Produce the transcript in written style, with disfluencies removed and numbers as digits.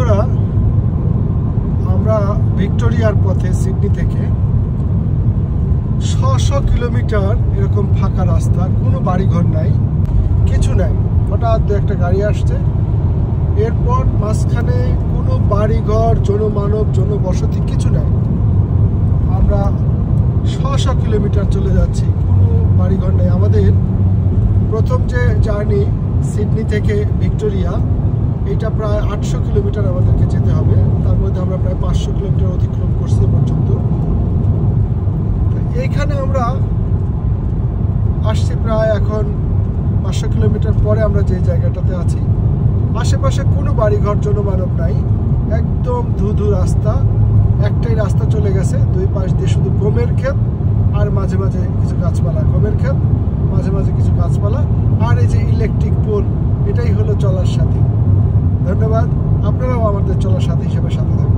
বন্ধুরা, আমরা ভিক্টোরিয়ার পথে সিডনি থেকে 600 কিলোমিটার এরকম ফাঁকা রাস্তা, কোনো বাড়িঘর নাই, কিছু নাই। হঠাৎ একটা গাড়ি আসছে, এরপর মাঝখানে কোনো বাড়িঘর, জনমানব, জনবসতি কিছু নাই। আমরা 600 কিলোমিটার চলে যাচ্ছি, কোনো বাড়িঘর নেই। আমাদের প্রথম যে জার্নি সিডনি থেকে ভিক্টোরিয়া, এটা প্রায় 800 কিলোমিটার আমাদেরকে যেতে হবে। তার মধ্যে আমরা প্রায় 500 কিলোমিটার অতিক্রম করছি পর্যন্ত। এইখানে আমরা আসছি প্রায় এখন 500 কিলোমিটার পরে আমরা যে জায়গাটাতে আছি। আশেপাশে কোনো বাড়িঘর, জনমানব নাই, একদম ধুধু রাস্তা। একটাই রাস্তা চলে গেছে, দুই পাশ দিয়ে শুধু গমের ক্ষেত আর মাঝে মাঝে কিছু গাছপালা। গমের ক্ষেত, মাঝে মাঝে কিছু গাছপালা, আর এই যে ইলেকট্রিক পোল, এটাই হলো চলার সাথী। ধন্যবাদ, আপনারাও আমাদের চলার সাথী হিসেবে সাথে থাকুন।